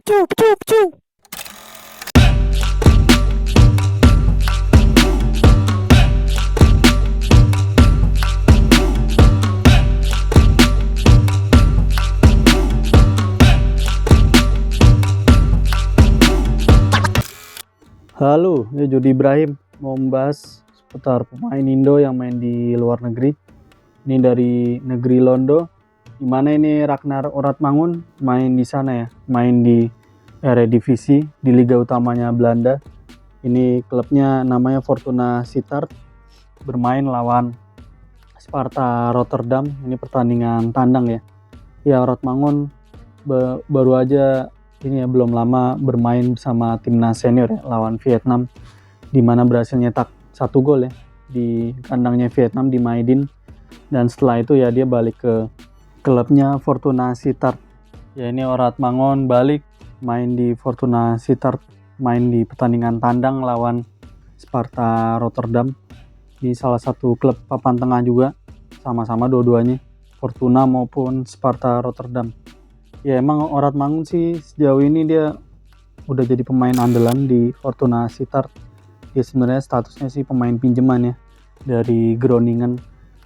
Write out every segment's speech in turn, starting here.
Pecu, pecu, pecu. Halo, Jody Ibrahim mau membahas seputar pemain Indo yang main di luar negeri. Ini dari negeri Londo, dimana ini Ragnar Oratmangun main di sana ya, main di Eredivisie di liga utamanya Belanda. Ini klubnya namanya Fortuna Sittard, bermain lawan Sparta Rotterdam. Ini pertandingan tandang ya. Ya, Oratmangun baru aja ini ya, belum lama bermain bersama timnas senior ya, lawan Vietnam, di mana berhasil nyetak 1 gol ya di kandangnya Vietnam di Maidin. Dan setelah itu ya dia balik ke klubnya Fortuna Sittard. Ya, ini Oratmangun balik main di Fortuna Sittard, main di pertandingan tandang lawan Sparta Rotterdam di salah satu klub papan tengah juga, sama-sama dua-duanya Fortuna maupun Sparta Rotterdam. Ya, emang Oratmangun sih sejauh ini dia udah jadi pemain andalan di Fortuna Sittard. Dia sebenarnya statusnya sih pemain pinjaman ya dari Groningen.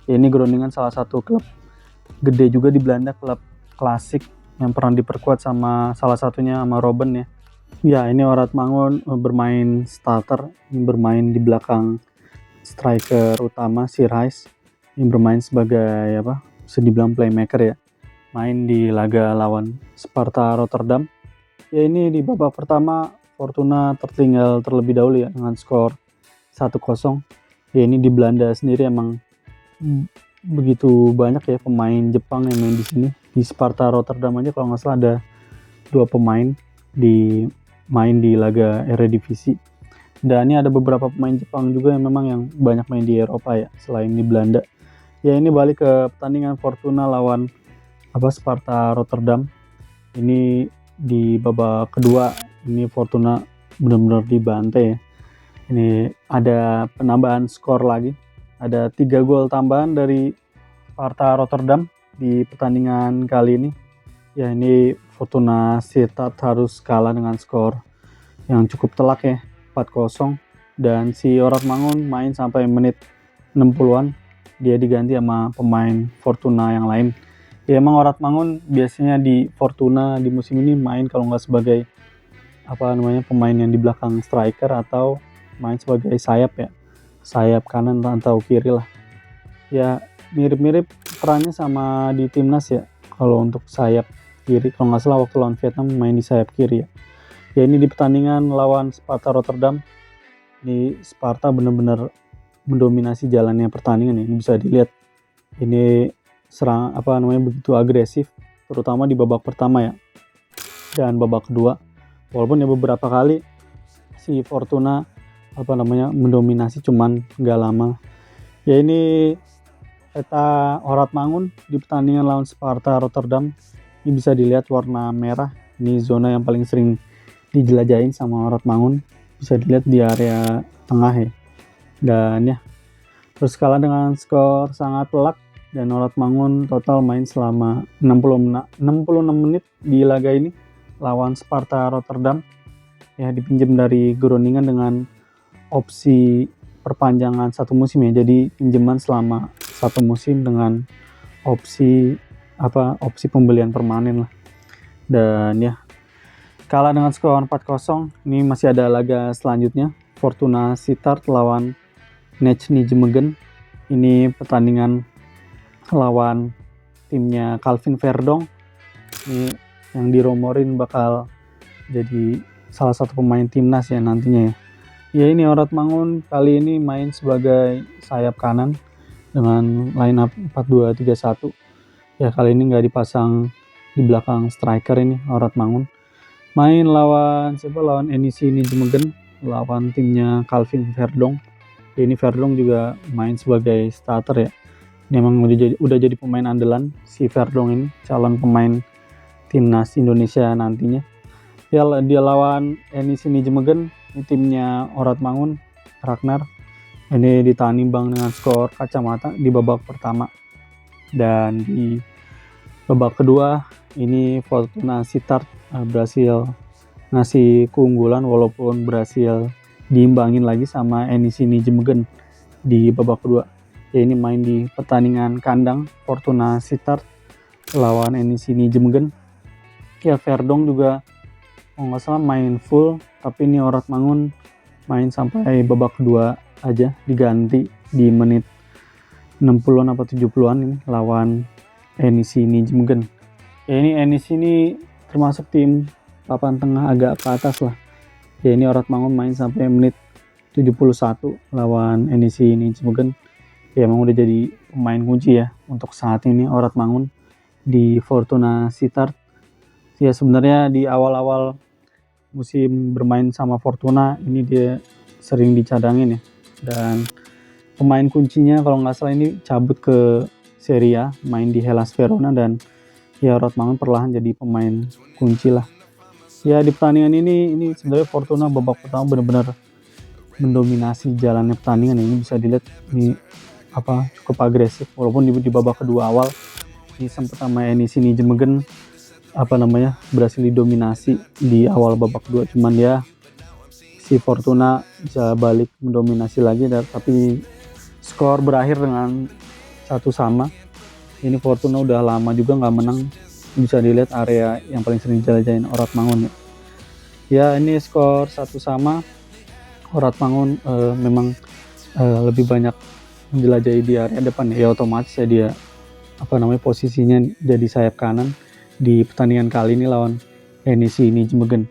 Ya, ini Groningen salah satu klub gede juga di Belanda, klub klasik yang pernah diperkuat sama salah satunya sama Robben ya. Ya, ini Oratmangun bermain starter, bermain di belakang striker utama Sierhuis, yang bermain sebagai bisa dibilang playmaker ya. Main di laga lawan Sparta Rotterdam. Ya, ini di babak pertama Fortuna tertinggal terlebih dahulu ya dengan skor 1-0. Ya, ini di Belanda sendiri emang begitu banyak ya pemain Jepang yang main di sini. Di Sparta Rotterdam aja kalau nggak salah ada 2 pemain main di laga Eredivisie. Dan ini ada beberapa pemain Jepang juga yang memang yang banyak main di Eropa ya selain di Belanda. Ya, ini balik ke pertandingan Fortuna lawan Sparta Rotterdam. Ini di babak kedua ini Fortuna benar-benar dibantai ya. Ini ada penambahan skor lagi. Ada 3 gol tambahan dari Sparta Rotterdam di pertandingan kali ini. Ya, ini Fortuna Sittard harus kalah dengan skor yang cukup telak ya, 4-0. Dan si Oratmangun main sampai menit 60-an. Dia diganti sama pemain Fortuna yang lain. Ya, emang Oratmangun biasanya di Fortuna di musim ini main kalau nggak sebagai pemain yang di belakang striker atau main sebagai sayap kanan atau kiri lah. Ya, mirip-mirip perannya sama di timnas ya. Kalau untuk sayap kiri, kalau nggak salah waktu lawan Vietnam main di sayap kiri ya. Ya, ini di pertandingan lawan Sparta Rotterdam, ini Sparta benar-benar mendominasi jalannya pertandingan ya. Ini bisa dilihat, ini begitu agresif, terutama di babak pertama ya dan babak kedua. Walaupun ya beberapa kali si Fortuna mendominasi, cuman nggak lama. Ya, ini peta Oratmangun di pertandingan lawan Sparta Rotterdam. Ini bisa dilihat warna merah, ini zona yang paling sering dijelajahin sama Oratmangun. Bisa dilihat di area tengah ya. Dan ya, terus kalah dengan skor sangat telak. Dan Oratmangun total main selama 66 menit di laga ini lawan Sparta Rotterdam. Ya, dipinjam dari Groningen dengan opsi perpanjangan 1 musim ya. Jadi pinjaman selama 1 musim dengan opsi pembelian permanen lah. Dan ya, kalah dengan skor 4-0. Ini masih ada laga selanjutnya, Fortuna Sittard lawan Nijmegen. Ini pertandingan lawan timnya Calvin Verdong. Ini yang dirumorin bakal jadi salah satu pemain timnas ya nantinya ya. Ya, ini Oratmangun kali ini main sebagai sayap kanan dengan line up 4-2-3-1. Ya, kali ini nggak dipasang di belakang striker ini Oratmangun. Main lawan NEC Nijmegen, lawan timnya Calvin Verdong. Ya, ini Verdong juga main sebagai starter ya. Ini emang udah jadi pemain andalan si Verdong ini, calon pemain timnas Indonesia nantinya. Ya, dia lawan NEC Nijmegen, ini timnya Oratmangun, Ragnar. Ini ditahan imbang dengan skor kacamata di babak pertama. Dan di babak kedua ini Fortuna Sittard berhasil ngasih keunggulan walaupun berhasil diimbangin lagi sama NEC Nijmegen di babak kedua. Ya, ini main di pertandingan kandang Fortuna Sittard lawan NEC Nijmegen. Ya, Verdong juga kalau nggak salah main full, tapi ini Orat Mangun main sampai babak kedua aja, diganti di menit 60-an atau 70-an ini lawan NEC Nijmegen. Ya, ini NEC ini termasuk tim papan tengah agak ke atas lah. Ya, ini Orat Mangun main sampai menit 71 lawan NEC Nijmegen. Ya, emang udah jadi pemain kunci ya untuk saat ini Orat Mangun di Fortuna Sittard. Ya, sebenarnya di awal-awal musim bermain sama Fortuna ini dia sering dicadangin ya, dan pemain kuncinya kalau nggak salah ini cabut ke Serie A, main di Hellas Verona, dan ya Orat Mangun perlahan jadi pemain kunci lah. Ya, di pertandingan ini sebenarnya Fortuna babak pertama benar-benar mendominasi jalannya pertandingan. Ini bisa dilihat ini cukup agresif, walaupun di babak kedua awal ini sempat sama NEC Nijmegen berhasil didominasi di awal babak kedua, cuman ya si Fortuna bisa balik mendominasi lagi, tapi skor berakhir dengan 1-1. Ini Fortuna udah lama juga nggak menang, bisa dilihat area yang paling sering dijelajahin Orat Mangun ya. Ya, ini skor 1-1. Orat Mangun memang lebih banyak menjelajahi di area depan ya, otomatis ya dia posisinya jadi sayap kanan di pertandingan kali ini lawan NEC Nijmegen.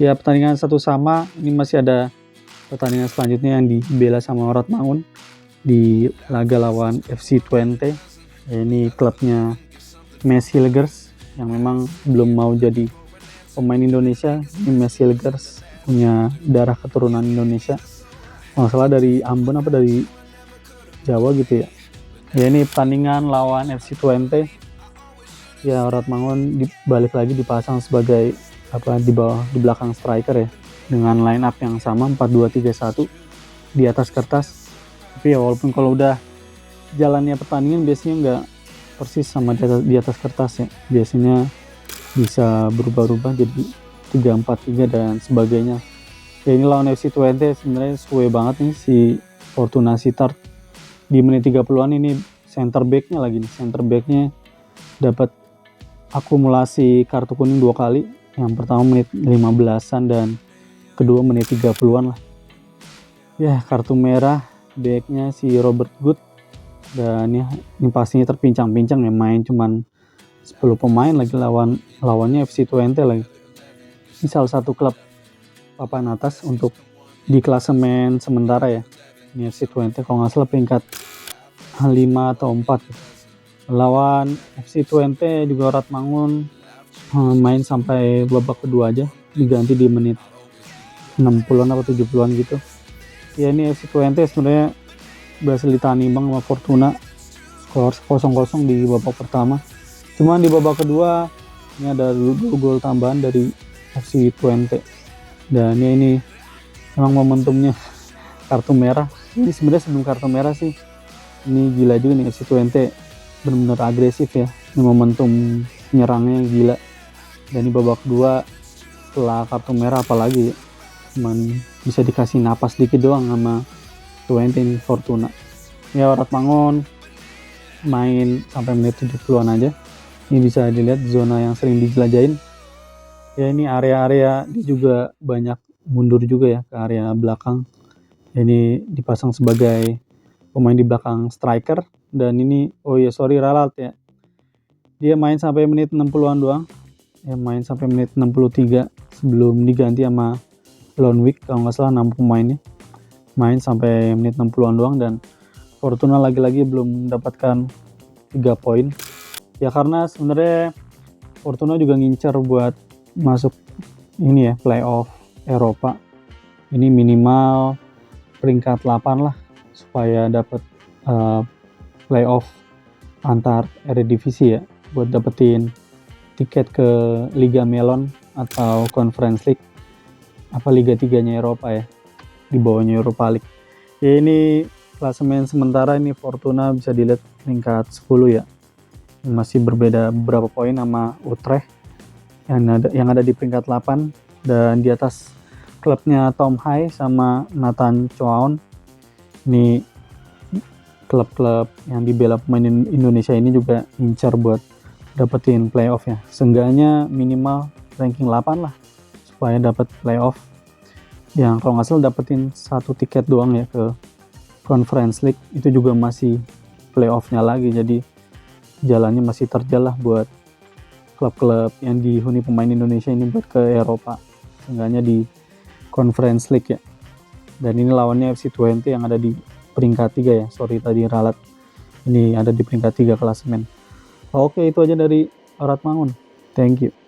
Ya, pertandingan 1-1 ini masih ada pertandingan selanjutnya yang dibela sama Orat Mangun di laga lawan FC Twente. Ya, ini klubnya Mes Hilgers yang memang belum mau jadi pemain Indonesia. Ini Mes Hilgers punya darah keturunan Indonesia, masalah dari Ambon dari Jawa gitu ya. Ya, ini pertandingan lawan FC Twente. Ya, Orat Mangun balik lagi dipasang sebagai di belakang striker ya, dengan line up yang sama 4-2-3-1 di atas kertas. Tapi ya walaupun kalau udah jalannya pertandingan biasanya nggak persis sama di atas kertas ya, biasanya bisa berubah-ubah jadi 3-4-3 dan sebagainya. Ya, ini lawan FC Twente sebenarnya sesuai banget nih si Fortuna Sittard. Di menit 30-an ini center backnya dapat akumulasi kartu kuning 2 kali. Yang pertama menit 15-an dan kedua menit 30-an lah. Ya, kartu merah backnya si Robert Good, dan ya ini pastinya terpincang-pincang ya, main cuman 10 pemain lagi lawannya FC Twente lagi. Ini salah satu klub papan atas untuk di klasemen sementara ya. Ini FC Twente kalau nggak salah peringkat 5 atau 4 gitu. Lawan FC Twente juga Orat Mangun main sampai babak kedua aja, diganti di menit 60-an atau 70-an gitu. Ya, ini FC Twente sebenarnya berhasil ditahan imbang sama Fortuna, skor 0-0 di babak pertama. Cuman di babak kedua ini ada 2 gol tambahan dari FC Twente, dan ya ini memang momentumnya kartu merah. Ini sebenarnya sebelum kartu merah sih ini gila juga nih, FC Twente benar-benar agresif ya, ini momentum nyerangnya gila. Dan di babak kedua setelah kartu merah apalagi cuman bisa dikasih napas dikit doang sama Twente ini Fortuna. Ya, Orat Mangun main sampai menit 70-an aja. Ini bisa dilihat zona yang sering dijelajahin. Ya, ini area-area dia juga banyak mundur juga ya ke area belakang. Ini dipasang sebagai pemain di belakang striker, dan ini Ralat ya. Dia main sampai menit 60-an doang. Ya, main sampai menit 63 sebelum diganti sama Lonwijk, kalau nggak salah 6 pemainnya. Main sampai menit 60-an doang, dan Fortuna lagi-lagi belum mendapatkan 3 poin. Ya, karena sebenarnya Fortuna juga ngincer buat masuk ini ya, playoff Eropa. Ini minimal peringkat 8 lah supaya dapat playoff antar Eredivisie ya, buat dapetin tiket ke Liga Melon atau Conference League, Liga 3-nya Eropa ya, di bawahnya Europa League. Ya, ini klasemen sementara ini Fortuna bisa dilihat peringkat 10 ya, masih berbeda beberapa poin sama Utrecht yang ada di peringkat 8. Dan di atas klubnya Tom Hai sama Nathan Choaon. Ini klub-klub yang dibela pemain Indonesia ini juga incar buat dapetin playoff ya. Seenggaknya minimal ranking 8 lah supaya dapat playoff. Yang kalau nggak salah dapetin 1 tiket doang ya ke Conference League, itu juga masih playoff-nya lagi. Jadi jalannya masih terjal lah buat klub-klub yang dihuni pemain Indonesia ini buat ke Eropa, seenggaknya di Conference League ya. Dan ini lawannya FC20 yang ada di peringkat 3 ya. Sorry tadi ralat, ini ada di peringkat 3 klasemen. Oke, itu aja dari Raratmangun. Thank you.